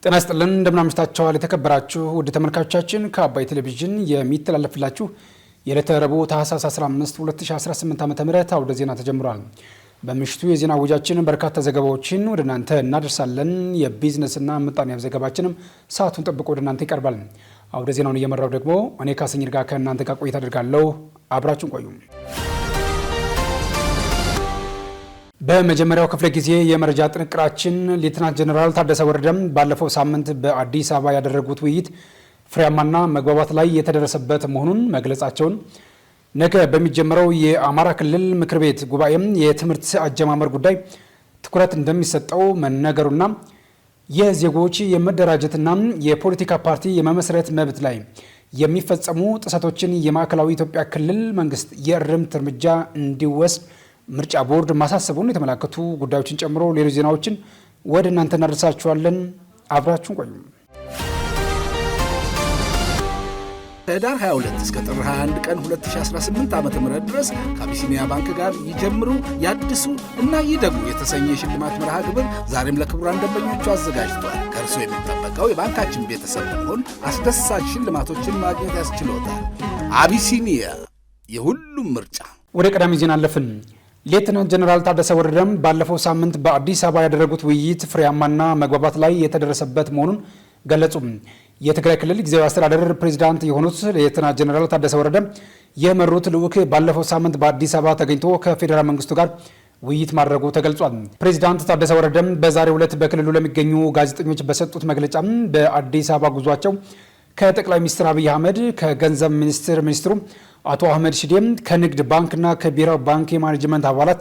ጤና ይስጥልን እንደምናምሽታችኋል የተከበራችሁ ውድ ተመልካቾቻችን ከአባይ ቴሌቪዥን የሚተላለፍላችሁ የዕለተ ረቡዕ ታህሳስ 15 2018 ዓ.ም አውደ ዜና ተጀምሯል። በምሽቱ የዜና ወጃችን በርካታ ዘገባዎችን ወደ እናንተ እናደርሳለን። የቢዝነስና ምጣኔ ሀብት ዘገባችንም ሰዓቱን ጠብቆ ወደ እናንተ ይቀርባል። አውደ ዜናውን እየመራው ደግሞ እኔ ካሰኝር ጋር ከእናንተ ጋር ቆይታ አድርጋለሁ። አብራችሁን ቆዩ። በመጀመሪያው ክፍለ ጊዜ የመረጃ ጥንቅራችን ሌተናንት ጀነራል ታደሰ ወረደም ባለፈው ሳምንት በአዲስ አበባ ያደረጉት ውይይት ፍሬያማና መግባባት ላይ የተደረሰበት መሆኑን መግለጻቸውን፣ ነገ በሚጀምረው የአማራ ክልል ምክር ቤት ጉባኤም የትምህርት አጀማመር ጉዳይ ትኩረት እንደሚሰጠው መነገሩና የዜጎች የመደራጀትና የፖለቲካ ፓርቲ የመመስረት መብት ላይ የሚፈጸሙ ጥሰቶችን የማዕከላዊ ኢትዮጵያ ክልል መንግስት የእርምት እርምጃ እንዲወስድ ምርጫ ቦርድ ማሳሰቡን የተመለከቱ ጉዳዮችን ጨምሮ ሌሎች ዜናዎችን ወደ እናንተ እናደርሳችኋለን። አብራችሁን ቆዩ። ከህዳር 22 እስከ ጥር 21 ቀን 2018 ዓ.ም ድረስ ከአቢሲኒያ ባንክ ጋር ይጀምሩ፣ ያድሱ እና ይደጉ የተሰኘ የሽልማት መርሃ ግብር ዛሬም ለክቡራን ደንበኞቹ አዘጋጅቷል። ከእርሶ የሚጠበቀው የባንካችን ቤተሰብ መሆን አስደሳች ሽልማቶችን ማግኘት ያስችሎታል። አቢሲኒያ የሁሉም ምርጫ። ወደ ቀዳሚ ዜና አለፍን። ሌተናንት ጀነራል ታደሰ ወረደም ባለፈው ሳምንት በአዲስ አበባ ያደረጉት ውይይት ፍሬያማና መግባባት ላይ የተደረሰበት መሆኑን ገለጹ። የትግራይ ክልል ጊዜያዊ አስተዳደር ፕሬዝዳንት የሆኑት ሌተናንት ጀነራል ታደሰ ወረደ የመሩት ልዑክ ባለፈው ሳምንት በአዲስ አበባ ተገኝቶ ከፌዴራል መንግስቱ ጋር ውይይት ማድረጉ ተገልጿል። ፕሬዝዳንት ታደሰ ወረደም በዛሬው ዕለት በክልሉ ለሚገኙ ጋዜጠኞች በሰጡት መግለጫ በአዲስ አበባ ጉዟቸው ከጠቅላይ ሚኒስትር አብይ አህመድ፣ ከገንዘብ ሚኒስትሩ አቶ አህመድ ሽዴም፣ ከንግድ ባንክና ከብሔራዊ ባንክ የማኔጅመንት አባላት፣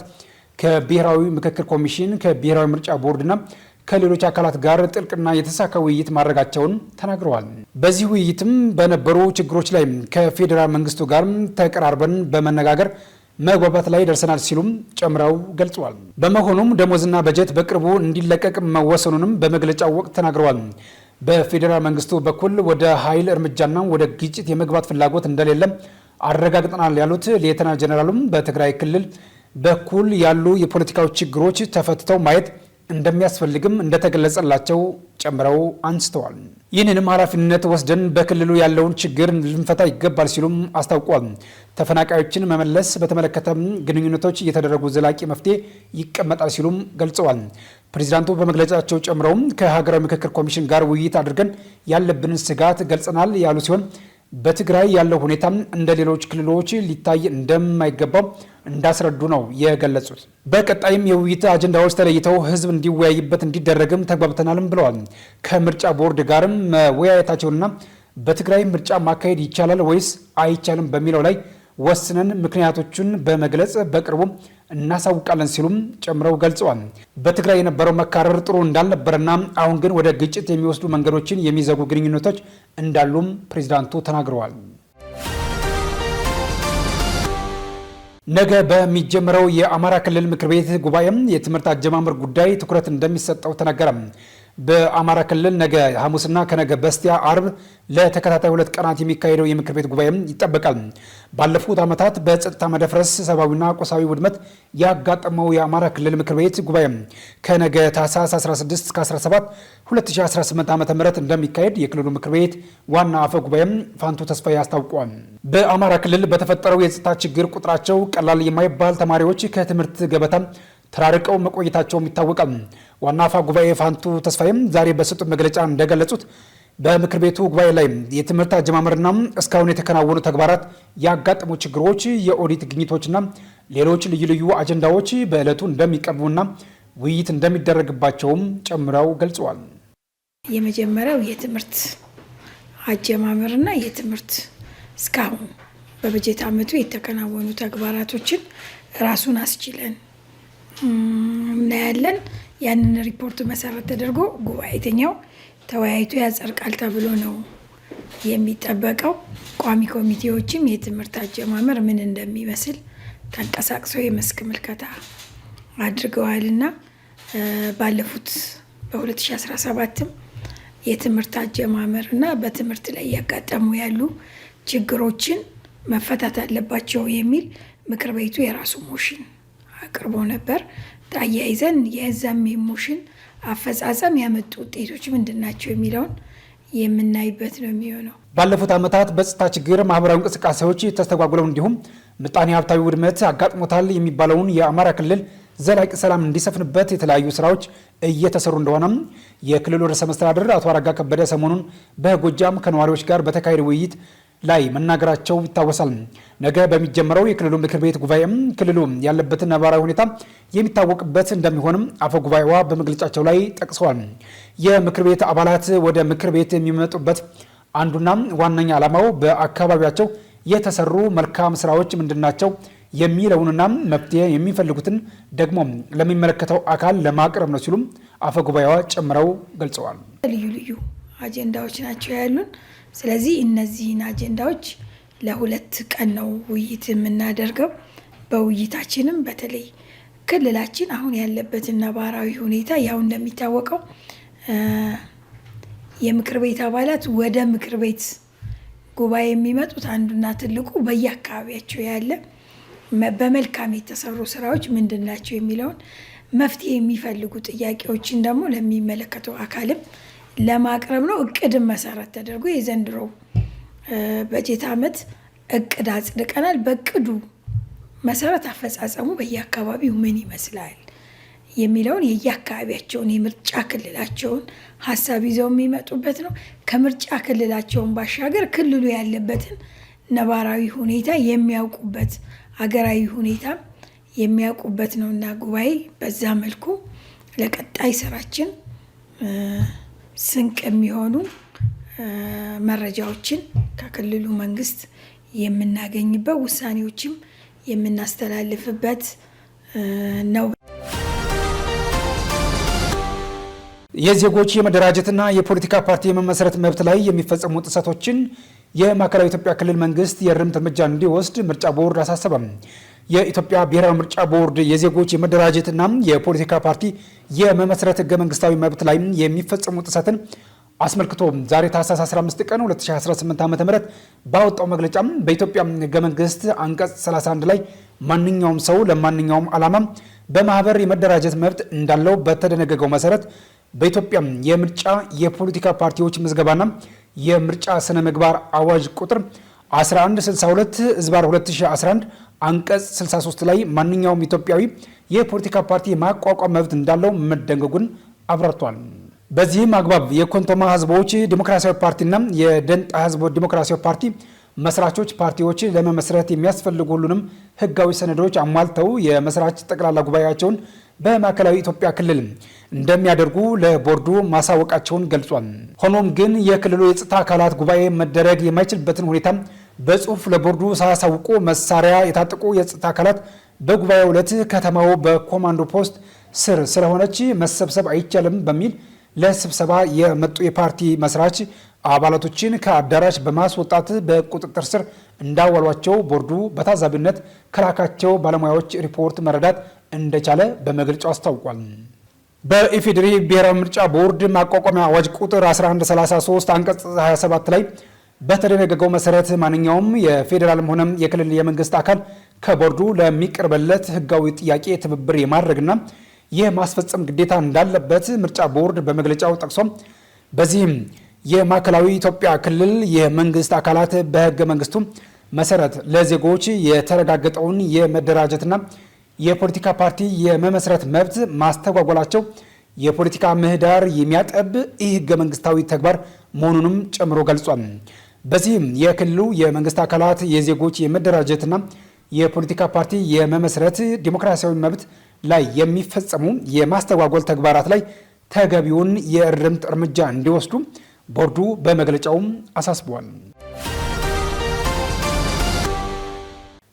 ከብሔራዊ ምክክር ኮሚሽን፣ ከብሔራዊ ምርጫ ቦርድና ከሌሎች አካላት ጋር ጥልቅና የተሳካ ውይይት ማድረጋቸውን ተናግረዋል። በዚህ ውይይትም በነበሩ ችግሮች ላይ ከፌዴራል መንግስቱ ጋር ተቀራርበን በመነጋገር መግባባት ላይ ደርሰናል ሲሉም ጨምረው ገልጸዋል። በመሆኑም ደሞዝና በጀት በቅርቡ እንዲለቀቅ መወሰኑንም በመግለጫው ወቅት ተናግረዋል። በፌዴራል መንግስቱ በኩል ወደ ኃይል እርምጃና ወደ ግጭት የመግባት ፍላጎት እንደሌለም አረጋግጠናል ያሉት ሌተናንት ጀነራሉም በትግራይ ክልል በኩል ያሉ የፖለቲካዊ ችግሮች ተፈትተው ማየት እንደሚያስፈልግም እንደተገለጸላቸው ጨምረው አንስተዋል። ይህንንም ኃላፊነት ወስደን በክልሉ ያለውን ችግር ልንፈታ ይገባል ሲሉም አስታውቋል። ተፈናቃዮችን መመለስ በተመለከተ ግንኙነቶች እየተደረጉ ዘላቂ መፍትሄ ይቀመጣል ሲሉም ገልጸዋል። ፕሬዚዳንቱ በመግለጫቸው ጨምረውም ከሀገራዊ ምክክር ኮሚሽን ጋር ውይይት አድርገን ያለብንን ስጋት ገልጸናል ያሉ ሲሆን በትግራይ ያለው ሁኔታ እንደ ሌሎች ክልሎች ሊታይ እንደማይገባው እንዳስረዱ ነው የገለጹት። በቀጣይም የውይይት አጀንዳዎች ተለይተው ህዝብ እንዲወያይበት እንዲደረግም ተግባብተናልም ብለዋል። ከምርጫ ቦርድ ጋርም መወያየታቸውንና በትግራይ ምርጫ ማካሄድ ይቻላል ወይስ አይቻልም በሚለው ላይ ወስነን ምክንያቶቹን በመግለጽ በቅርቡ እናሳውቃለን ሲሉም ጨምረው ገልጸዋል። በትግራይ የነበረው መካረር ጥሩ እንዳልነበረና አሁን ግን ወደ ግጭት የሚወስዱ መንገዶችን የሚዘጉ ግንኙነቶች እንዳሉም ፕሬዝዳንቱ ተናግረዋል። ነገ በሚጀምረው የአማራ ክልል ምክር ቤት ጉባኤም የትምህርት አጀማመር ጉዳይ ትኩረት እንደሚሰጠው ተነገረ። በአማራ ክልል ነገ ሐሙስና ከነገ በስቲያ አርብ ለተከታታይ 2 ቀናት የሚካሄደው የምክር ቤት ጉባኤም ይጠበቃል። ባለፉት ዓመታት በጸጥታ መደፍረስ ሰብአዊና ቁሳዊ ውድመት ያጋጠመው የአማራ ክልል ምክር ቤት ጉባኤም ከነገ ታህሳስ 16 እስከ 17 2018 ዓ.ም እንደሚካሄድ የክልሉ ምክር ቤት ዋና አፈ ጉባኤም ፋንቱ ተስፋዬ አስታውቋል። በአማራ ክልል በተፈጠረው የጸጥታ ችግር ቁጥራቸው ቀላል የማይባል ተማሪዎች ከትምህርት ገበታ ተራርቀው መቆየታቸውም ይታወቃል። ዋና አፈ ጉባኤ ፋንቱ ተስፋዬም ዛሬ በሰጡት መግለጫ እንደገለጹት በምክር ቤቱ ጉባኤ ላይ የትምህርት አጀማመርና እስካሁን የተከናወኑ ተግባራት፣ ያጋጠሙ ችግሮች፣ የኦዲት ግኝቶችና ሌሎች ልዩ ልዩ አጀንዳዎች በዕለቱ እንደሚቀርቡና ውይይት እንደሚደረግባቸውም ጨምረው ገልጸዋል። የመጀመሪያው የትምህርት አጀማመርና የትምህርት እስካሁን በበጀት ዓመቱ የተከናወኑ ተግባራቶችን ራሱን አስችለን እናያለን። ያንን ሪፖርት መሰረት ተደርጎ ጉባኤተኛው ተወያይቶ ያጸድቃል ተብሎ ነው የሚጠበቀው። ቋሚ ኮሚቴዎችም የትምህርት አጀማመር ምን እንደሚመስል ተንቀሳቅሰው የመስክ ምልከታ አድርገዋልና ባለፉት በ2017ም የትምህርት አጀማመር እና በትምህርት ላይ ያጋጠሙ ያሉ ችግሮችን መፈታት አለባቸው የሚል ምክር ቤቱ የራሱ ሞሽን አቅርቦ ነበር። ታያይዘን የዛም ሞሽን አፈጻጸም ያመጡ ውጤቶች ምንድናቸው የሚለውን የምናይበት ነው የሚሆነው። ባለፉት ዓመታት በጸጥታ ችግር ማህበራዊ እንቅስቃሴዎች ተስተጓጉለው እንዲሁም ምጣኔ ሀብታዊ ውድመት አጋጥሞታል የሚባለውን የአማራ ክልል ዘላቂ ሰላም እንዲሰፍንበት የተለያዩ ስራዎች እየተሰሩ እንደሆነም የክልሉ ርዕሰ መስተዳድር አቶ አረጋ ከበደ ሰሞኑን በጎጃም ከነዋሪዎች ጋር በተካሄደ ውይይት ላይ መናገራቸው ይታወሳል። ነገ በሚጀምረው የክልሉ ምክር ቤት ጉባኤም ክልሉ ያለበትን ነባራዊ ሁኔታ የሚታወቅበት እንደሚሆንም አፈ ጉባኤዋ በመግለጫቸው ላይ ጠቅሰዋል። የምክር ቤት አባላት ወደ ምክር ቤት የሚመጡበት አንዱና ዋነኛ ዓላማው በአካባቢያቸው የተሰሩ መልካም ስራዎች ምንድናቸው የሚለውንና መፍትሄ የሚፈልጉትን ደግሞ ለሚመለከተው አካል ለማቅረብ ነው ሲሉም አፈ ጉባኤዋ ጨምረው ገልጸዋል። ልዩ ልዩ አጀንዳዎች ናቸው ያሉን። ስለዚህ እነዚህን አጀንዳዎች ለሁለት ቀን ነው ውይይት የምናደርገው። በውይይታችንም በተለይ ክልላችን አሁን ያለበትን ነባራዊ ሁኔታ ያው እንደሚታወቀው የምክር ቤት አባላት ወደ ምክር ቤት ጉባኤ የሚመጡት አንዱና ትልቁ በየአካባቢያቸው ያለ በመልካም የተሰሩ ስራዎች ምንድን ናቸው የሚለውን መፍትሄ የሚፈልጉ ጥያቄዎችን ደግሞ ለሚመለከተው አካልም ለማቅረብ ነው። እቅድን መሰረት ተደርጎ የዘንድሮ በጀት ዓመት እቅድ አጽድቀናል። በእቅዱ መሰረት አፈጻጸሙ በየአካባቢው ምን ይመስላል የሚለውን የየአካባቢያቸውን የምርጫ ክልላቸውን ሀሳብ ይዘው የሚመጡበት ነው። ከምርጫ ክልላቸውን ባሻገር ክልሉ ያለበትን ነባራዊ ሁኔታ የሚያውቁበት ሀገራዊ ሁኔታ የሚያውቁበት ነው እና ጉባኤ በዛ መልኩ ለቀጣይ ስራችን ስንቅ የሚሆኑ መረጃዎችን ከክልሉ መንግስት የምናገኝበት ውሳኔዎችም የምናስተላልፍበት ነው። የዜጎች የመደራጀትና የፖለቲካ ፓርቲ የመመስረት መብት ላይ የሚፈጸሙ ጥሰቶችን የማዕከላዊ ኢትዮጵያ ክልል መንግስት የእርምት እርምጃ እንዲወስድ ምርጫ ቦርድ አሳሰበም። የኢትዮጵያ ብሔራዊ ምርጫ ቦርድ የዜጎች የመደራጀትና የፖለቲካ ፓርቲ የመመስረት ህገ መንግስታዊ መብት ላይ የሚፈጸሙ ጥሰትን አስመልክቶ ዛሬ ታህሳስ 15 ቀን 2018 ዓ.ም ባወጣው መግለጫ በኢትዮጵያ ህገ መንግስት አንቀጽ 31 ላይ ማንኛውም ሰው ለማንኛውም ዓላማ በማህበር የመደራጀት መብት እንዳለው በተደነገገው መሰረት በኢትዮጵያ የምርጫ የፖለቲካ ፓርቲዎች ምዝገባና የምርጫ ስነ ምግባር አዋጅ ቁጥር 1162/2011 አንቀጽ 63 ላይ ማንኛውም ኢትዮጵያዊ የፖለቲካ ፓርቲ ማቋቋም መብት እንዳለው መደንገጉን አብራርቷል። በዚህም አግባብ የኮንቶማ ህዝቦች ዲሞክራሲያዊ ፓርቲና የደንጣ ህዝቦች ዲሞክራሲያዊ ፓርቲ መስራቾች ፓርቲዎች ለመመስረት የሚያስፈልጉ ሁሉንም ህጋዊ ሰነዶች አሟልተው የመስራች ጠቅላላ ጉባኤያቸውን በማዕከላዊ ኢትዮጵያ ክልል እንደሚያደርጉ ለቦርዱ ማሳወቃቸውን ገልጿል። ሆኖም ግን የክልሉ የጸጥታ አካላት ጉባኤ መደረግ የማይችልበትን ሁኔታ በጽሁፍ ለቦርዱ ሳያሳውቁ መሳሪያ የታጠቁ የጸጥታ አካላት በጉባኤው ዕለት ከተማው በኮማንዶ ፖስት ስር ስለሆነች መሰብሰብ አይቻልም በሚል ለስብሰባ የመጡ የፓርቲ መስራች አባላቶችን ከአዳራሽ በማስወጣት በቁጥጥር ስር እንዳዋሏቸው ቦርዱ በታዛቢነት ከላካቸው ባለሙያዎች ሪፖርት መረዳት እንደቻለ በመግለጫው አስታውቋል። በኢፌዴሪ ብሔራዊ ምርጫ ቦርድ ማቋቋሚያ አዋጅ ቁጥር 1133 አንቀጽ 27 ላይ በተደነገገው መሰረት ማንኛውም የፌዴራልም ሆነ የክልል የመንግስት አካል ከቦርዱ ለሚቀርበለት ህጋዊ ጥያቄ ትብብር የማድረግና የማስፈጸም ግዴታ እንዳለበት ምርጫ ቦርድ በመግለጫው ጠቅሶ በዚህም የማዕከላዊ ኢትዮጵያ ክልል የመንግስት አካላት በህገ መንግስቱ መሰረት ለዜጎች የተረጋገጠውን የመደራጀትና የፖለቲካ ፓርቲ የመመስረት መብት ማስተጓጎላቸው የፖለቲካ ምህዳር የሚያጠብ ይህ ህገ መንግስታዊ ተግባር መሆኑንም ጨምሮ ገልጿል። በዚህም የክልሉ የመንግስት አካላት የዜጎች የመደራጀትና የፖለቲካ ፓርቲ የመመስረት ዲሞክራሲያዊ መብት ላይ የሚፈጸሙ የማስተጓጎል ተግባራት ላይ ተገቢውን የእርምት እርምጃ እንዲወስዱ ቦርዱ በመግለጫውም አሳስቧል።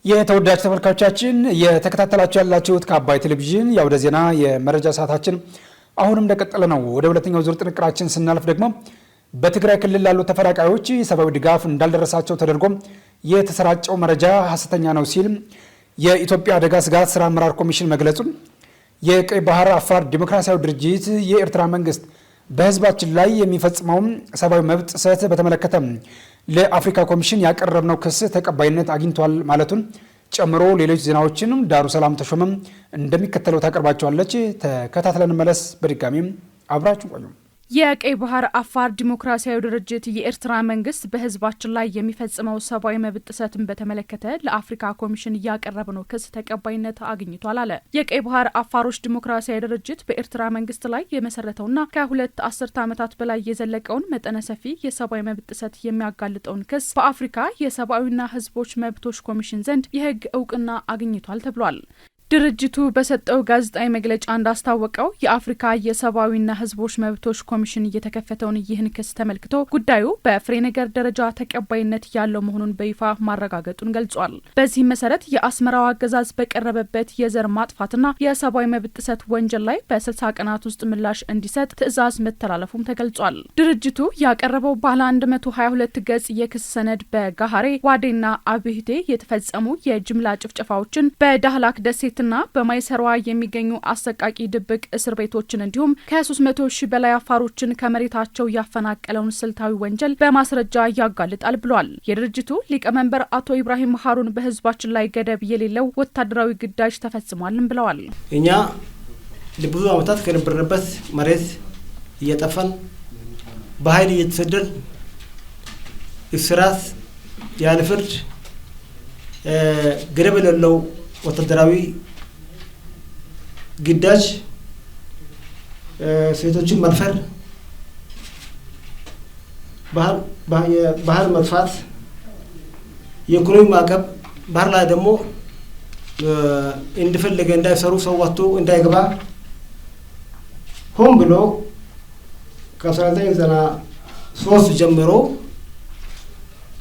የተወዳጅ ተመልካቾቻችን የተከታተላችሁ ያላችሁት ከአባይ ቴሌቪዥን የአውደ ዜና የመረጃ ሰዓታችን አሁንም እንደቀጠለ ነው። ወደ ሁለተኛው ዙር ጥንቅራችን ስናልፍ ደግሞ በትግራይ ክልል ላሉ ተፈናቃዮች ሰብአዊ ድጋፍ እንዳልደረሳቸው ተደርጎ የተሰራጨው መረጃ ሐሰተኛ ነው ሲል የኢትዮጵያ አደጋ ስጋት ስራ አመራር ኮሚሽን መግለጹን፣ የቀይ ባህር አፋር ዲሞክራሲያዊ ድርጅት የኤርትራ መንግስት በህዝባችን ላይ የሚፈጽመውን ሰብአዊ መብት ጥሰት በተመለከተ ለአፍሪካ ኮሚሽን ያቀረብነው ክስ ተቀባይነት አግኝቷል ማለቱን ጨምሮ ሌሎች ዜናዎችንም ዳሩ ሰላም ተሾመም እንደሚከተለው ታቀርባቸዋለች። ተከታትለን መለስ። በድጋሚም አብራችሁ ቆዩ። የቀይ ባህር አፋር ዲሞክራሲያዊ ድርጅት የኤርትራ መንግስት በህዝባችን ላይ የሚፈጽመው ሰብአዊ መብት ጥሰትን በተመለከተ ለአፍሪካ ኮሚሽን እያቀረበ ነው ክስ ተቀባይነት አግኝቷል አለ። የቀይ ባህር አፋሮች ዲሞክራሲያዊ ድርጅት በኤርትራ መንግስት ላይ የመሰረተውና ከሁለት አስርተ ዓመታት በላይ የዘለቀውን መጠነ ሰፊ የሰብአዊ መብት ጥሰት የሚያጋልጠውን ክስ በአፍሪካ የሰብአዊና ህዝቦች መብቶች ኮሚሽን ዘንድ የህግ እውቅና አግኝቷል ተብሏል። ድርጅቱ በሰጠው ጋዜጣዊ መግለጫ እንዳስታወቀው የአፍሪካ የሰብአዊና ህዝቦች መብቶች ኮሚሽን እየተከፈተውን ይህን ክስ ተመልክቶ ጉዳዩ በፍሬ ነገር ደረጃ ተቀባይነት ያለው መሆኑን በይፋ ማረጋገጡን ገልጿል። በዚህም መሰረት የአስመራው አገዛዝ በቀረበበት የዘር ማጥፋትና የሰብአዊ መብት ጥሰት ወንጀል ላይ በ60 ቀናት ውስጥ ምላሽ እንዲሰጥ ትዕዛዝ መተላለፉም ተገልጿል። ድርጅቱ ያቀረበው ባለ 122 ገጽ የክስ ሰነድ በጋሃሬ ዋዴና አብህቴ የተፈጸሙ የጅምላ ጭፍጨፋዎችን በዳህላክ ደሴት ና በማይሰሯ የሚገኙ አሰቃቂ ድብቅ እስር ቤቶችን እንዲሁም ከ300 ሺህ በላይ አፋሮችን ከመሬታቸው ያፈናቀለውን ስልታዊ ወንጀል በማስረጃ ያጋልጣል ብሏል። የድርጅቱ ሊቀመንበር አቶ ኢብራሂም ሀሩን በህዝባችን ላይ ገደብ የሌለው ወታደራዊ ግዳጅ ተፈጽሟልም ብለዋል። እኛ ለብዙ ዓመታት ከነበርንበት መሬት እየጠፋን በኃይል እየተሰደድን እስራት ያለ ፍርድ ገደብ የሌለው ወታደራዊ ግዳጅ ሴቶችን መድፈር ባህል መጥፋት የኢኮኖሚ ማዕቀብ ባህር ላይ ደግሞ እንደፈለገ እንዳይሰሩ ሰው ወጥቶ እንዳይገባ ሆን ብሎ ከ1993 ጀምሮ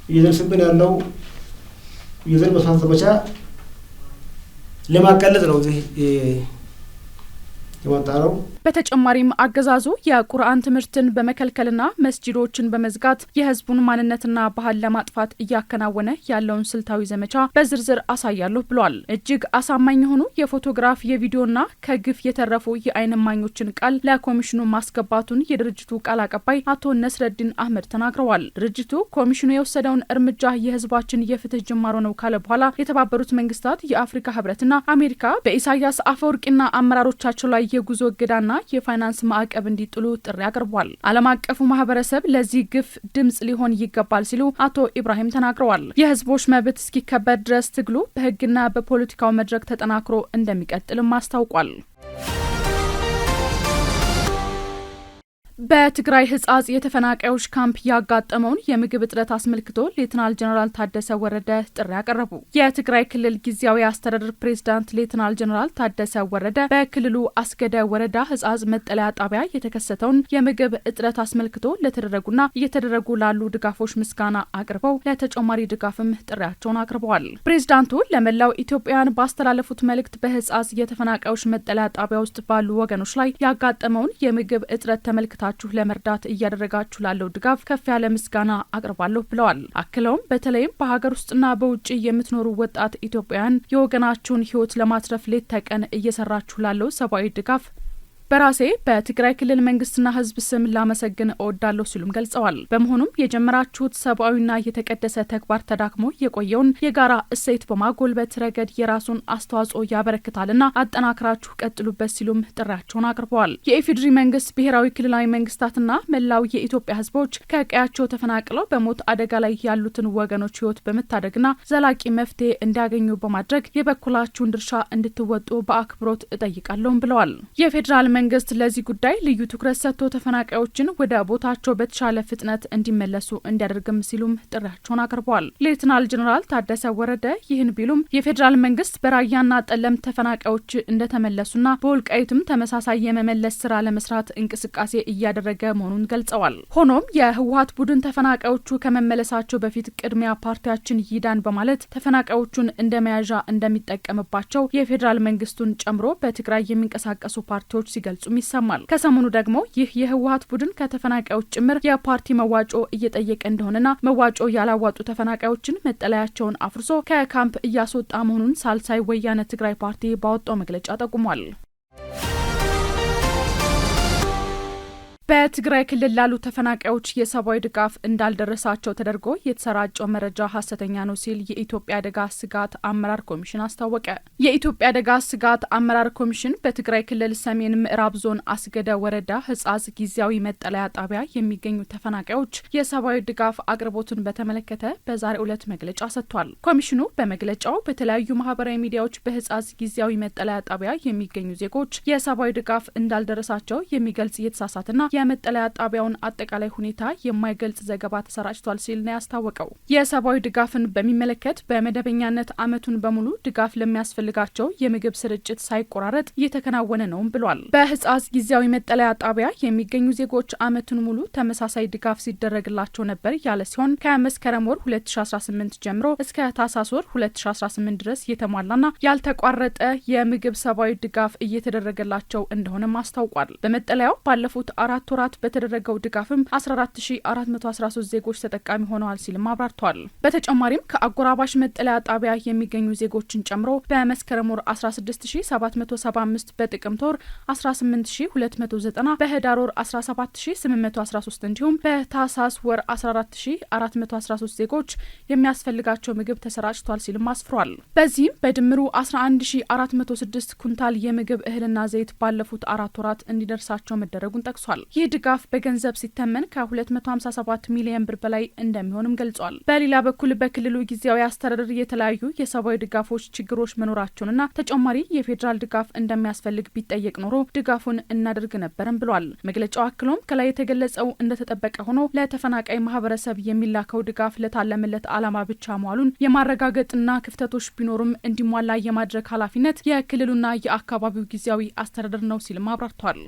እየደረሰብን ያለው የዘር ማጥፋት ዘመቻ ለማቀለጥ ነው የወጣው። በተጨማሪም አገዛዙ የቁርአን ትምህርትን በመከልከልና መስጂዶችን በመዝጋት የህዝቡን ማንነትና ባህል ለማጥፋት እያከናወነ ያለውን ስልታዊ ዘመቻ በዝርዝር አሳያለሁ ብሏል። እጅግ አሳማኝ የሆኑ የፎቶግራፍ የቪዲዮና ከግፍ የተረፉ የአይን እማኞችን ቃል ለኮሚሽኑ ማስገባቱን የድርጅቱ ቃል አቀባይ አቶ ነስረዲን አህመድ ተናግረዋል። ድርጅቱ ኮሚሽኑ የወሰደውን እርምጃ የህዝባችን የፍትህ ጅማሮ ነው ካለ በኋላ የተባበሩት መንግስታት፣ የአፍሪካ ህብረትና አሜሪካ በኢሳያስ አፈወርቂና አመራሮቻቸው ላይ የጉዞ እገዳና የፋይናንስ ማዕቀብ እንዲጥሉ ጥሪ አቅርቧል። ዓለም አቀፉ ማህበረሰብ ለዚህ ግፍ ድምጽ ሊሆን ይገባል ሲሉ አቶ ኢብራሂም ተናግረዋል። የህዝቦች መብት እስኪከበር ድረስ ትግሉ በህግና በፖለቲካው መድረክ ተጠናክሮ እንደሚቀጥልም አስታውቋል። በትግራይ ህጻጽ የተፈናቃዮች ካምፕ ያጋጠመውን የምግብ እጥረት አስመልክቶ ሌተናል ጀነራል ታደሰ ወረደ ጥሪ ያቀረቡ። የትግራይ ክልል ጊዜያዊ አስተዳደር ፕሬዝዳንት ሌተናል ጀነራል ታደሰ ወረደ በክልሉ አስገደ ወረዳ ህጻጽ መጠለያ ጣቢያ የተከሰተውን የምግብ እጥረት አስመልክቶ ለተደረጉና እየተደረጉ ላሉ ድጋፎች ምስጋና አቅርበው ለተጨማሪ ድጋፍም ጥሪያቸውን አቅርበዋል። ፕሬዝዳንቱ ለመላው ኢትዮጵያውያን ባስተላለፉት መልእክት በህጻጽ የተፈናቃዮች መጠለያ ጣቢያ ውስጥ ባሉ ወገኖች ላይ ያጋጠመውን የምግብ እጥረት ተመልክታ ለመርዳት እያደረጋችሁ ላለው ድጋፍ ከፍ ያለ ምስጋና አቅርባለሁ ብለዋል። አክለውም በተለይም በሀገር ውስጥና በውጭ የምትኖሩ ወጣት ኢትዮጵያውያን የወገናችሁን ህይወት ለማትረፍ ሌት ተቀን እየሰራችሁ ላለው ሰብአዊ ድጋፍ በራሴ በትግራይ ክልል መንግስትና ህዝብ ስም ላመሰግን እወዳለሁ ሲሉም ገልጸዋል። በመሆኑም የጀመራችሁት ሰብአዊና የተቀደሰ ተግባር ተዳክሞ የቆየውን የጋራ እሴት በማጎልበት ረገድ የራሱን አስተዋጽኦ ያበረክታልና አጠናክራችሁ ቀጥሉበት ሲሉም ጥሪያቸውን አቅርበዋል። የኢፌዴሪ መንግስት ብሔራዊ ክልላዊ መንግስታትና መላው የኢትዮጵያ ህዝቦች ከቀያቸው ተፈናቅለው በሞት አደጋ ላይ ያሉትን ወገኖች ህይወት በመታደግና ዘላቂ መፍትሄ እንዲያገኙ በማድረግ የበኩላችሁን ድርሻ እንድትወጡ በአክብሮት እጠይቃለሁም ብለዋል። የፌዴራል መንግስት ለዚህ ጉዳይ ልዩ ትኩረት ሰጥቶ ተፈናቃዮችን ወደ ቦታቸው በተሻለ ፍጥነት እንዲመለሱ እንዲያደርግም ሲሉም ጥሪያቸውን አቅርበዋል። ሌተናል ጀነራል ታደሰ ወረደ ይህን ቢሉም የፌዴራል መንግስት በራያና ጠለምት ተፈናቃዮች እንደተመለሱና በወልቃይትም ተመሳሳይ የመመለስ ስራ ለመስራት እንቅስቃሴ እያደረገ መሆኑን ገልጸዋል። ሆኖም የህወሓት ቡድን ተፈናቃዮቹ ከመመለሳቸው በፊት ቅድሚያ ፓርቲያችን ይዳን በማለት ተፈናቃዮቹን እንደመያዣ እንደሚጠቀምባቸው የፌዴራል መንግስቱን ጨምሮ በትግራይ የሚንቀሳቀሱ ፓርቲዎች ሲገልጹም ይሰማል። ከሰሞኑ ደግሞ ይህ የህወሓት ቡድን ከተፈናቃዮች ጭምር የፓርቲ መዋጮ እየጠየቀ እንደሆነና መዋጮ ያላዋጡ ተፈናቃዮችን መጠለያቸውን አፍርሶ ከካምፕ እያስወጣ መሆኑን ሳልሳይ ወያነ ትግራይ ፓርቲ ባወጣው መግለጫ ጠቁሟል። በትግራይ ክልል ላሉ ተፈናቃዮች የሰብአዊ ድጋፍ እንዳልደረሳቸው ተደርጎ የተሰራጨው መረጃ ሐሰተኛ ነው ሲል የኢትዮጵያ አደጋ ስጋት አመራር ኮሚሽን አስታወቀ። የኢትዮጵያ አደጋ ስጋት አመራር ኮሚሽን በትግራይ ክልል ሰሜን ምዕራብ ዞን አስገደ ወረዳ ሕጻጽ ጊዜያዊ መጠለያ ጣቢያ የሚገኙ ተፈናቃዮች የሰብአዊ ድጋፍ አቅርቦትን በተመለከተ በዛሬው ዕለት መግለጫ ሰጥቷል። ኮሚሽኑ በመግለጫው በተለያዩ ማህበራዊ ሚዲያዎች በሕጻጽ ጊዜያዊ መጠለያ ጣቢያ የሚገኙ ዜጎች የሰብአዊ ድጋፍ እንዳልደረሳቸው የሚገልጽ የተሳሳተና የመጠለያ ጣቢያውን አጠቃላይ ሁኔታ የማይገልጽ ዘገባ ተሰራጭቷል ሲል ነው ያስታወቀው። የሰብአዊ ድጋፍን በሚመለከት በመደበኛነት ዓመቱን በሙሉ ድጋፍ ለሚያስፈልጋቸው የምግብ ስርጭት ሳይቆራረጥ እየተከናወነ ነው ብሏል። በሕጻጽ ጊዜያዊ መጠለያ ጣቢያ የሚገኙ ዜጎች ዓመቱን ሙሉ ተመሳሳይ ድጋፍ ሲደረግላቸው ነበር ያለ ሲሆን ከመስከረም ወር 2018 ጀምሮ እስከ ታህሳስ ወር 2018 ድረስ የተሟላና ያልተቋረጠ የምግብ ሰብአዊ ድጋፍ እየተደረገላቸው እንደሆነም አስታውቋል። በመጠለያው ባለፉት 4 ወራት በተደረገው ድጋፍም 14413 ዜጎች ተጠቃሚ ሆነዋል ሲልም አብራርተዋል። በተጨማሪም ከአጎራባሽ መጠለያ ጣቢያ የሚገኙ ዜጎችን ጨምሮ በመስከረም ወር 16775፣ በጥቅምት ወር 18290፣ በህዳር ወር 17813 እንዲሁም በታህሳስ ወር 14413 ዜጎች የሚያስፈልጋቸው ምግብ ተሰራጭቷል ሲልም አስፍሯል። በዚህም በድምሩ 11406 ኩንታል የምግብ እህልና ዘይት ባለፉት 4 ወራት እንዲደርሳቸው መደረጉን ጠቅሷል። ይህ ድጋፍ በገንዘብ ሲተመን ከ257 ሚሊዮን ብር በላይ እንደሚሆንም ገልጿል። በሌላ በኩል በክልሉ ጊዜያዊ አስተዳደር የተለያዩ የሰብአዊ ድጋፎች ችግሮች መኖራቸውንና ተጨማሪ የፌዴራል ድጋፍ እንደሚያስፈልግ ቢጠየቅ ኖሮ ድጋፉን እናደርግ ነበርም ብሏል። መግለጫው አክሎም ከላይ የተገለጸው እንደተጠበቀ ሆኖ ለተፈናቃይ ማህበረሰብ የሚላከው ድጋፍ ለታለመለት ዓላማ ብቻ መዋሉን የማረጋገጥና ክፍተቶች ቢኖሩም እንዲሟላ የማድረግ ኃላፊነት የክልሉና የአካባቢው ጊዜያዊ አስተዳደር ነው ሲልም አብራርቷል።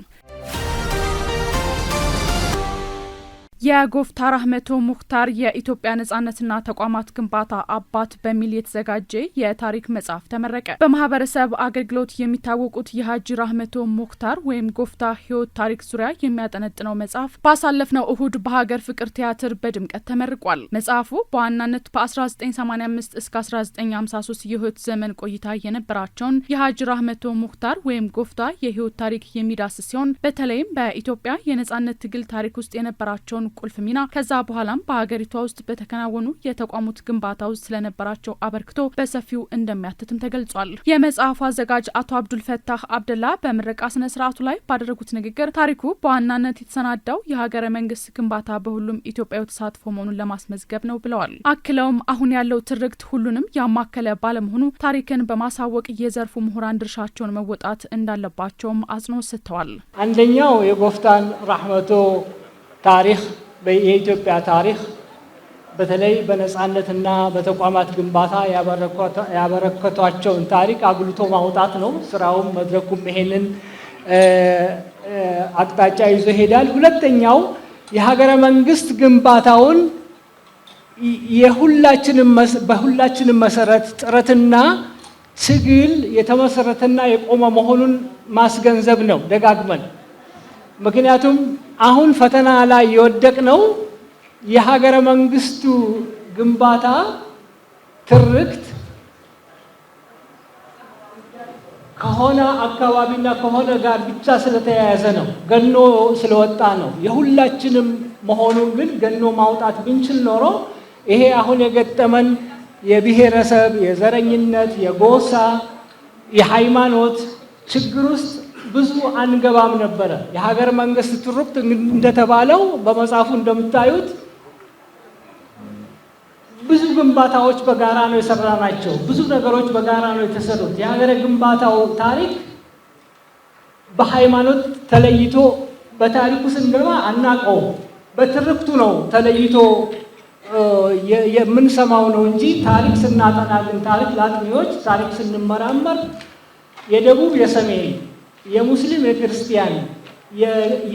የጎፍታ ራህመቶ ሙክታር የኢትዮጵያ ነጻነትና ተቋማት ግንባታ አባት በሚል የተዘጋጀ የታሪክ መጽሐፍ ተመረቀ። በማህበረሰብ አገልግሎት የሚታወቁት የሀጂ ራህመቶ ሙክታር ወይም ጎፍታ ህይወት ታሪክ ዙሪያ የሚያጠነጥነው መጽሐፍ ባሳለፍነው እሁድ በሀገር ፍቅር ቲያትር በድምቀት ተመርቋል። መጽሐፉ በዋናነት በ1985 እስከ 1953 የህይወት ዘመን ቆይታ የነበራቸውን የሀጂ ራህመቶ ሙክታር ወይም ጎፍታ የህይወት ታሪክ የሚዳስስ ሲሆን በተለይም በኢትዮጵያ የነጻነት ትግል ታሪክ ውስጥ የነበራቸውን ቁልፍ ሚና ከዛ በኋላም በሀገሪቷ ውስጥ በተከናወኑ የተቋሙት ግንባታ ውስጥ ስለነበራቸው አበርክቶ በሰፊው እንደሚያትትም ተገልጿል። የመጽሐፉ አዘጋጅ አቶ አብዱል ፈታህ አብደላ በምረቃ ስነ ስርዓቱ ላይ ባደረጉት ንግግር ታሪኩ በዋናነት የተሰናዳው የሀገረ መንግስት ግንባታ በሁሉም ኢትዮጵያዊ ተሳትፎ መሆኑን ለማስመዝገብ ነው ብለዋል። አክለውም አሁን ያለው ትርክት ሁሉንም ያማከለ ባለመሆኑ ታሪክን በማሳወቅ የዘርፉ ምሁራን ድርሻቸውን መወጣት እንዳለባቸውም አጽንኦት ሰጥተዋል። አንደኛው የጎፍታን ራህመቶ ታሪክ የኢትዮጵያ ታሪክ በተለይ በነጻነትና በተቋማት ግንባታ ያበረከቷቸውን ታሪክ አጉልቶ ማውጣት ነው። ስራውም መድረኩም ይሄንን አቅጣጫ ይዞ ይሄዳል። ሁለተኛው የሀገረ መንግስት ግንባታውን በሁላችንም መሰረት ጥረትና ትግል የተመሰረተና የቆመ መሆኑን ማስገንዘብ ነው ደጋግመን። ምክንያቱም አሁን ፈተና ላይ የወደቅነው የሀገረ መንግስቱ ግንባታ ትርክት ከሆነ አካባቢና ከሆነ ጋር ብቻ ስለተያያዘ ነው፣ ገኖ ስለወጣ ነው። የሁላችንም መሆኑን ግን ገኖ ማውጣት ብንችል ኖሮ ይሄ አሁን የገጠመን የብሔረሰብ፣ የዘረኝነት፣ የጎሳ፣ የሃይማኖት ችግር ውስጥ ብዙ አንገባም ነበረ። የሀገር መንግስት ትርክት እንደተባለው በመጽሐፉ እንደምታዩት ብዙ ግንባታዎች በጋራ ነው የሰራናቸው። ብዙ ነገሮች በጋራ ነው የተሰሩት። የሀገር ግንባታው ታሪክ በሃይማኖት ተለይቶ በታሪኩ ስንገባ አናውቀው። በትርክቱ ነው ተለይቶ የምንሰማው ነው እንጂ ታሪክ ስናጠና ግን ታሪክ ለአጥኚዎች ታሪክ ስንመራመር የደቡብ የሰሜን የሙስሊም የክርስቲያን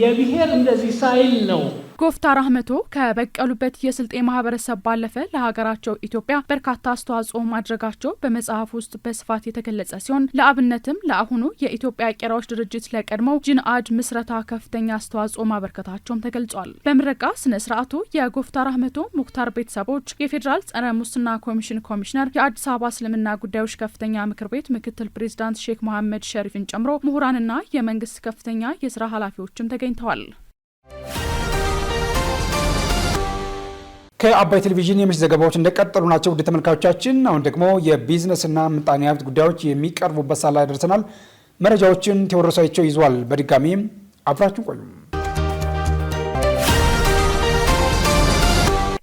የብሔር እንደዚህ ሳይል ነው። ጎፍታ ራህመቶ ከበቀሉበት የስልጤ ማህበረሰብ ባለፈ ለሀገራቸው ኢትዮጵያ በርካታ አስተዋጽኦ ማድረጋቸው በመጽሐፍ ውስጥ በስፋት የተገለጸ ሲሆን ለአብነትም ለአሁኑ የኢትዮጵያ ቄራዎች ድርጅት ለቀድሞው ጅንአድ ምስረታ ከፍተኛ አስተዋጽኦ ማበርከታቸውም ተገልጿል። በምረቃ ስነ ስርዓቱ የጎፍታ ራህመቶ ሙክታር ቤተሰቦች፣ የፌዴራል ጸረ ሙስና ኮሚሽን ኮሚሽነር፣ የአዲስ አበባ እስልምና ጉዳዮች ከፍተኛ ምክር ቤት ምክትል ፕሬዚዳንት ሼክ መሐመድ ሸሪፍን ጨምሮ ምሁራንና የመንግስት ከፍተኛ የስራ ኃላፊዎችም ተገኝተዋል። ከአባይ ቴሌቪዥን የምሽት ዘገባዎች እንደቀጠሉ ናቸው። ውድ ተመልካቾቻችን አሁን ደግሞ የቢዝነስና ምጣኔ ሀብት ጉዳዮች የሚቀርቡበት ሰዓት ላይ ደርሰናል። መረጃዎችን ቴዎድሮሳቸው ይዟል። በድጋሚ አብራችሁ ቆዩ።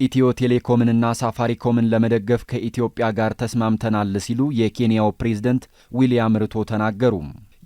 ኢትዮ ቴሌኮምንና ሳፋሪኮምን ለመደገፍ ከኢትዮጵያ ጋር ተስማምተናል ሲሉ የኬንያው ፕሬዝዳንት ዊሊያም ሩቶ ተናገሩ።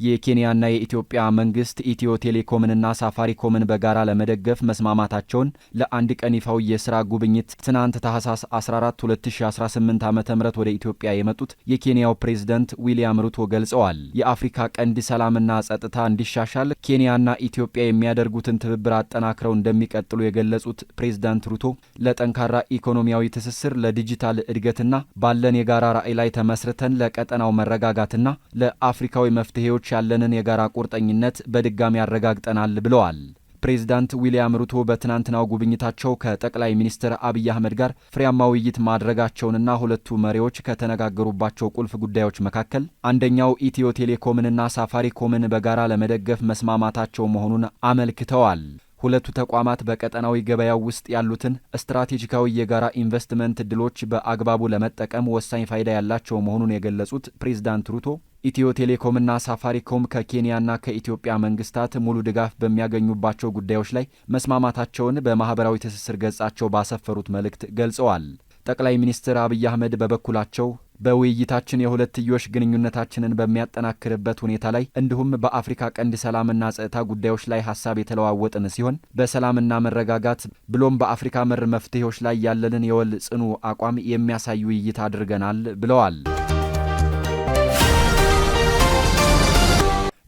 የኬንያና የኢትዮጵያ መንግስት ኢትዮ ቴሌኮምንና ሳፋሪኮምን በጋራ ለመደገፍ መስማማታቸውን ለአንድ ቀን ይፋው የሥራ ጉብኝት ትናንት ታህሳስ 14 2018 ዓ.ም ወደ ኢትዮጵያ የመጡት የኬንያው ፕሬዝዳንት ዊሊያም ሩቶ ገልጸዋል። የአፍሪካ ቀንድ ሰላምና ጸጥታ እንዲሻሻል ኬንያና ኢትዮጵያ የሚያደርጉትን ትብብር አጠናክረው እንደሚቀጥሉ የገለጹት ፕሬዝዳንት ሩቶ ለጠንካራ ኢኮኖሚያዊ ትስስር፣ ለዲጂታል እድገትና ባለን የጋራ ራዕይ ላይ ተመስርተን ለቀጠናው መረጋጋትና ለአፍሪካዊ መፍትሄዎች ያለንን የጋራ ቁርጠኝነት በድጋሚ ያረጋግጠናል ብለዋል። ፕሬዝዳንት ዊሊያም ሩቶ በትናንትናው ጉብኝታቸው ከጠቅላይ ሚኒስትር አብይ አህመድ ጋር ፍሬያማ ውይይት ማድረጋቸውንና ሁለቱ መሪዎች ከተነጋገሩባቸው ቁልፍ ጉዳዮች መካከል አንደኛው ኢትዮ ቴሌኮምንና ሳፋሪኮምን በጋራ ለመደገፍ መስማማታቸው መሆኑን አመልክተዋል። ሁለቱ ተቋማት በቀጠናዊ ገበያው ውስጥ ያሉትን ስትራቴጂካዊ የጋራ ኢንቨስትመንት እድሎች በአግባቡ ለመጠቀም ወሳኝ ፋይዳ ያላቸው መሆኑን የገለጹት ፕሬዝዳንት ሩቶ ኢትዮ ቴሌኮምና ሳፋሪኮም ከኬንያና ከኢትዮጵያ መንግስታት ሙሉ ድጋፍ በሚያገኙባቸው ጉዳዮች ላይ መስማማታቸውን በማህበራዊ ትስስር ገጻቸው ባሰፈሩት መልእክት ገልጸዋል። ጠቅላይ ሚኒስትር አብይ አህመድ በበኩላቸው በውይይታችን የሁለትዮሽ ግንኙነታችንን በሚያጠናክርበት ሁኔታ ላይ እንዲሁም በአፍሪካ ቀንድ ሰላምና ጸጥታ ጉዳዮች ላይ ሀሳብ የተለዋወጥን ሲሆን በሰላምና መረጋጋት ብሎም በአፍሪካ መር መፍትሄዎች ላይ ያለንን የወል ጽኑ አቋም የሚያሳይ ውይይት አድርገናል ብለዋል።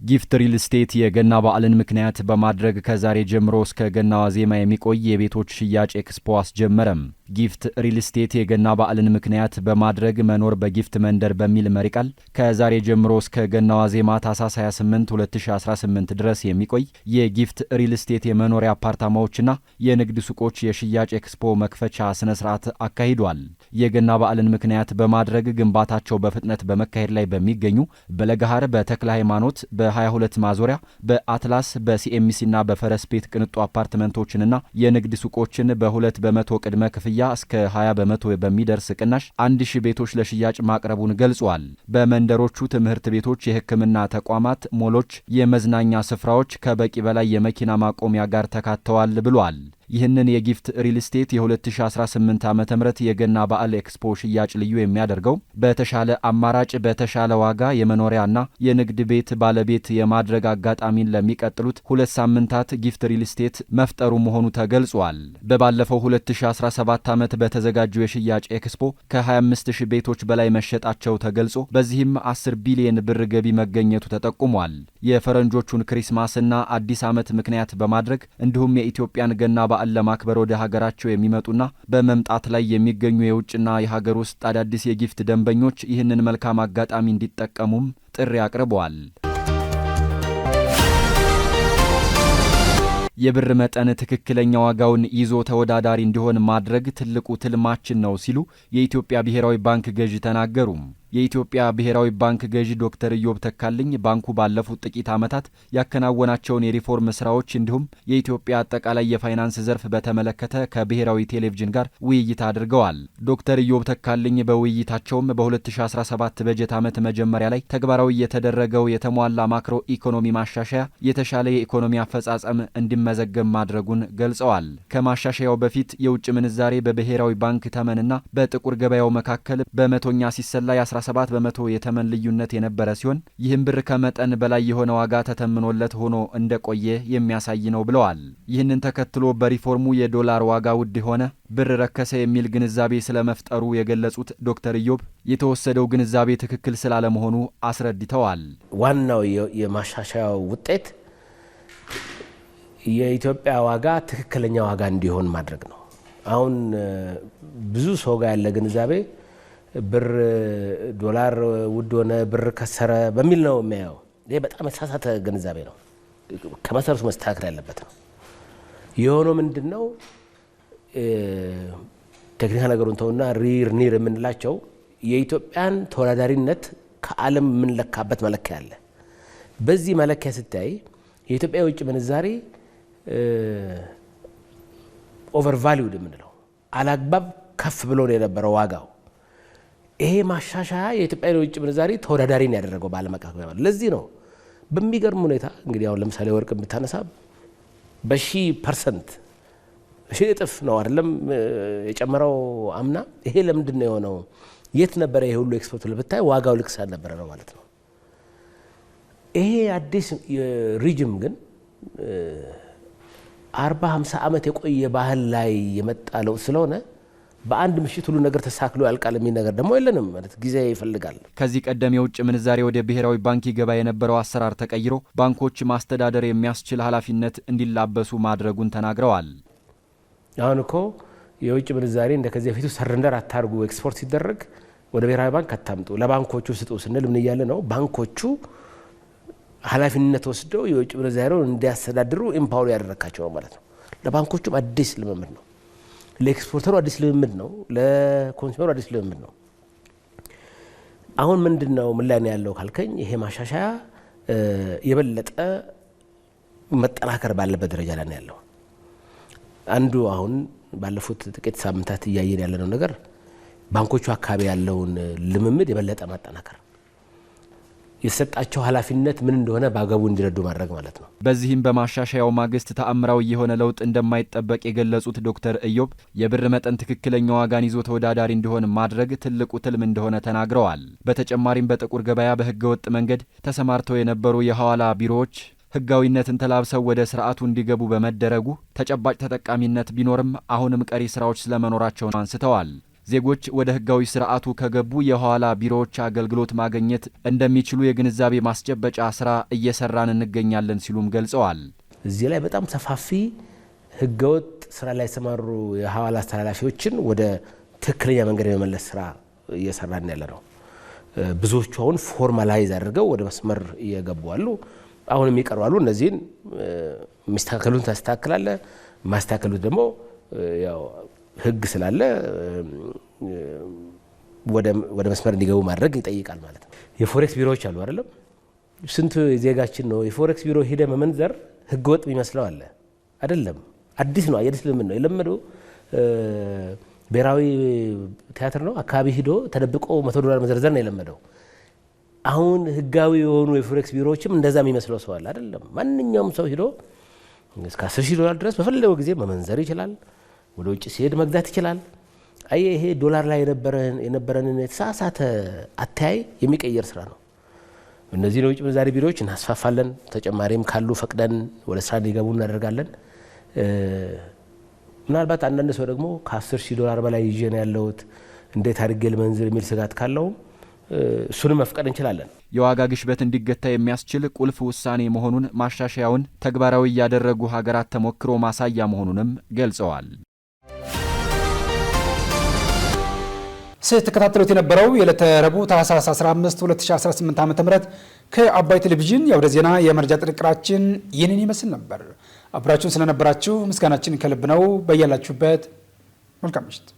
ጊፍት ሪል ስቴት የገና በዓልን ምክንያት በማድረግ ከዛሬ ጀምሮ እስከ ገና ዋዜማ የሚቆይ የቤቶች ሽያጭ ኤክስፖ አስጀመረም። ጊፍት ሪል ስቴት የገና በዓልን ምክንያት በማድረግ መኖር በጊፍት መንደር በሚል መሪ ቃል ከዛሬ ጀምሮ እስከ ገና ዋዜማ ታህሳስ 28 2018 ድረስ የሚቆይ የጊፍት ሪል ስቴት የመኖሪያ አፓርታማዎችና የንግድ ሱቆች የሽያጭ ኤክስፖ መክፈቻ ስነ ስርዓት አካሂዷል። የገና በዓልን ምክንያት በማድረግ ግንባታቸው በፍጥነት በመካሄድ ላይ በሚገኙ በለገሃር፣ በተክለ ሃይማኖት፣ በ22 ማዞሪያ፣ በአትላስ፣ በሲኤምሲና በፈረስ ቤት ቅንጡ አፓርትመንቶችንና የንግድ ሱቆችን በ2 በመቶ ቅድመ ክፍያ እስከ 20 በመቶ በሚደርስ ቅናሽ 1000 ቤቶች ለሽያጭ ማቅረቡን ገልጿል። በመንደሮቹ ትምህርት ቤቶች፣ የሕክምና ተቋማት፣ ሞሎች፣ የመዝናኛ ስፍራዎች ከበቂ በላይ የመኪና ማቆሚያ ጋር ተካተዋል ብሏል። ይህንን የጊፍት ሪል ስቴት የ2018 ዓ.ም የገና በዓል ኤክስፖ ሽያጭ ልዩ የሚያደርገው በተሻለ አማራጭ በተሻለ ዋጋ የመኖሪያና የንግድ ቤት ባለቤት የማድረግ አጋጣሚን ለሚቀጥሉት 2 ሳምንታት ጊፍት ሪል ስቴት መፍጠሩ መሆኑ ተገልጿል። በባለፈው 2017 ዓመት በተዘጋጀው የሽያጭ ኤክስፖ ከ25000 ቤቶች በላይ መሸጣቸው ተገልጾ በዚህም 10 ቢሊዮን ብር ገቢ መገኘቱ ተጠቁሟል። የፈረንጆቹን ክሪስማስና አዲስ ዓመት ምክንያት በማድረግ እንዲሁም የኢትዮጵያን ገና በዓል ለማክበር ወደ ሀገራቸው የሚመጡና በመምጣት ላይ የሚገኙ የውጭና የሀገር ውስጥ አዳዲስ የጊፍት ደንበኞች ይህንን መልካም አጋጣሚ እንዲጠቀሙም ጥሪ አቅርበዋል። የብር መጠን ትክክለኛ ዋጋውን ይዞ ተወዳዳሪ እንዲሆን ማድረግ ትልቁ ትልማችን ነው ሲሉ የኢትዮጵያ ብሔራዊ ባንክ ገዢ ተናገሩ። የኢትዮጵያ ብሔራዊ ባንክ ገዢ ዶክተር ኢዮብ ተካልኝ ባንኩ ባለፉት ጥቂት ዓመታት ያከናወናቸውን የሪፎርም ስራዎች እንዲሁም የኢትዮጵያ አጠቃላይ የፋይናንስ ዘርፍ በተመለከተ ከብሔራዊ ቴሌቪዥን ጋር ውይይት አድርገዋል። ዶክተር ኢዮብ ተካልኝ በውይይታቸውም በ2017 በጀት ዓመት መጀመሪያ ላይ ተግባራዊ የተደረገው የተሟላ ማክሮ ኢኮኖሚ ማሻሻያ የተሻለ የኢኮኖሚ አፈጻጸም እንዲመዘገብ ማድረጉን ገልጸዋል። ከማሻሻያው በፊት የውጭ ምንዛሬ በብሔራዊ ባንክ ተመንና በጥቁር ገበያው መካከል በመቶኛ ሲሰላ 17 በመቶ የተመን ልዩነት የነበረ ሲሆን ይህም ብር ከመጠን በላይ የሆነ ዋጋ ተተምኖለት ሆኖ እንደቆየ የሚያሳይ ነው ብለዋል። ይህንን ተከትሎ በሪፎርሙ የዶላር ዋጋ ውድ ሆነ፣ ብር ረከሰ የሚል ግንዛቤ ስለመፍጠሩ የገለጹት ዶክተር ኢዮብ የተወሰደው ግንዛቤ ትክክል ስላለመሆኑ አስረድተዋል። ዋናው የማሻሻያው ውጤት የኢትዮጵያ ዋጋ ትክክለኛ ዋጋ እንዲሆን ማድረግ ነው። አሁን ብዙ ሰው ጋር ያለ ግንዛቤ ብር ዶላር ውድ ሆነ፣ ብር ከሰረ በሚል ነው የሚያየው። ይሄ በጣም የተሳሳተ ግንዛቤ ነው። ከመሰረቱ መስተካከል ያለበት ነው። የሆነው ምንድነው? ቴክኒካል ነገሩን ተውና ሪር ኒር የምንላቸው የኢትዮጵያን ተወዳዳሪነት ከዓለም የምንለካበት መለኪያ አለ። በዚህ መለኪያ ስታይ የኢትዮጵያ የውጭ ምንዛሬ ኦቨር ቫሊዩድ የምንለው አላግባብ ከፍ ብሎ ነው የነበረው ዋጋው። ይሄ ማሻሻያ የኢትዮጵያ የውጭ ምንዛሪ ተወዳዳሪን ያደረገው በዓለም አቀፍ ገበያ። ለዚህ ነው በሚገርም ሁኔታ እንግዲህ አሁን ለምሳሌ ወርቅ ብታነሳ በ1000% እጥፍ ነው አይደለም የጨመረው አምና። ይሄ ለምንድን ነው የሆነው? የት ነበረ ይሄ ሁሉ ኤክስፖርት ለብታይ ዋጋው ልክ ሳልነበረ ነው ማለት ነው። ይሄ አዲስ ሪጅም ግን 40-50 ዓመት የቆየ ባህል ላይ የመጣ ለውጥ ስለሆነ በአንድ ምሽት ሁሉ ነገር ተሳክሎ ያልቃል የሚል ነገር ደግሞ የለንም ማለት ጊዜ ይፈልጋል። ከዚህ ቀደም የውጭ ምንዛሬ ወደ ብሔራዊ ባንክ ይገባ የነበረው አሰራር ተቀይሮ ባንኮች ማስተዳደር የሚያስችል ኃላፊነት እንዲላበሱ ማድረጉን ተናግረዋል። አሁን እኮ የውጭ ምንዛሬ እንደ ከዚህ በፊቱ ሰረንደር አታርጉ፣ ኤክስፖርት ሲደረግ ወደ ብሔራዊ ባንክ አታምጡ፣ ለባንኮቹ ስጡ ስንል ምን እያለ ነው? ባንኮቹ ኃላፊነት ወስደው የውጭ ምንዛሬውን እንዲያስተዳድሩ ኢምፓወር ያደረካቸው ነው ማለት ነው። ለባንኮቹም አዲስ ልምምድ ነው፣ ለኤክስፖርተሩ አዲስ ልምምድ ነው፣ ለኮንሱመሩ አዲስ ልምምድ ነው። አሁን ምንድነው ምን ላይ ነው ያለው ካልከኝ ይሄ ማሻሻያ የበለጠ መጠናከር ባለበት ደረጃ ላይ ነው ያለው። አንዱ አሁን ባለፉት ጥቂት ሳምንታት እያየን ያለነው ነገር ባንኮቹ አካባቢ ያለውን ልምምድ የበለጠ ማጠናከር፣ የሰጣቸው ኃላፊነት ምን እንደሆነ ባገቡ እንዲረዱ ማድረግ ማለት ነው። በዚህም በማሻሻያው ማግስት ተአምራዊ የሆነ ለውጥ እንደማይጠበቅ የገለጹት ዶክተር ኢዮብ የብር መጠን ትክክለኛ ዋጋን ይዞ ተወዳዳሪ እንዲሆን ማድረግ ትልቁ ትልም እንደሆነ ተናግረዋል። በተጨማሪም በጥቁር ገበያ በህገወጥ መንገድ ተሰማርተው የነበሩ የሐዋላ ቢሮዎች ህጋዊነትን ተላብሰው ወደ ስርዓቱ እንዲገቡ በመደረጉ ተጨባጭ ተጠቃሚነት ቢኖርም አሁንም ቀሪ ስራዎች ስለመኖራቸው አንስተዋል። ዜጎች ወደ ህጋዊ ስርዓቱ ከገቡ የሐዋላ ቢሮዎች አገልግሎት ማግኘት እንደሚችሉ የግንዛቤ ማስጨበጫ ስራ እየሰራን እንገኛለን ሲሉም ገልጸዋል። እዚህ ላይ በጣም ሰፋፊ ህገወጥ ስራ ላይ የተሰማሩ የሐዋላ አስተላላፊዎችን ወደ ትክክለኛ መንገድ የመመለስ ስራ እየሰራን ያለ ነው። ብዙዎቹ አሁን ፎርማላይዝ አድርገው ወደ መስመር እየገቡ አሉ። አሁን የሚቀርቡ አሉ። እነዚህን የሚስተካከሉን ታስተካክላለ፣ ማስተካከሉት ደግሞ ያው ህግ ስላለ ወደ መስመር እንዲገቡ ማድረግ ይጠይቃል ማለት ነው። የፎሬክስ ቢሮዎች አሉ አይደለም? ስንት ዜጋችን ነው የፎሬክስ ቢሮ ሄደ መመንዘር ህገወጥ የሚመስለው አለ አይደለም? አዲስ ነው፣ አዲስ ልምምድ ነው የለመደው። ብሔራዊ ቲያትር ነው አካባቢ ሂዶ ተደብቆ $100 መዘርዘር ነው የለመደው። አሁን ህጋዊ የሆኑ የፎሬክስ ቢሮዎችም እንደዛ የሚመስለው ሰው አለ አይደለም? ማንኛውም ሰው ሂዶ እስከ $10,000 ድረስ በፈለገው ጊዜ መመንዘር ይችላል። ወደ ውጭ ሲሄድ መግዛት ይችላል። ይሄ ዶላር ላይ የነበረንን የተሳሳተ አተያይ የሚቀየር ስራ ነው። እነዚህ የውጭ ምንዛሪ ቢሮዎች እናስፋፋለን። ተጨማሪም ካሉ ፈቅደን ወደ ስራ እንዲገቡ እናደርጋለን። ምናልባት አንዳንድ ሰው ደግሞ $10,000 በላይ ይዤ ነው ያለሁት እንዴት አድርጌ ልመንዝር የሚል ስጋት ካለው እሱንም መፍቀድ እንችላለን። የዋጋ ግሽበት እንዲገታ የሚያስችል ቁልፍ ውሳኔ መሆኑን ማሻሻያውን ተግባራዊ ያደረጉ ሀገራት ተሞክሮ ማሳያ መሆኑንም ገልጸዋል። ስትከታተሉት የነበረው የዕለተ ረቡዕ ታህሳስ 15 2018 ዓ.ም ከአባይ ቴሌቪዥን የአውደ ዜና የመረጃ ጥንቅራችን ይህንን ይመስል ነበር። አብራችሁን ስለነበራችሁ ምስጋናችን ከልብ ነው። በያላችሁበት መልካም ምሽት።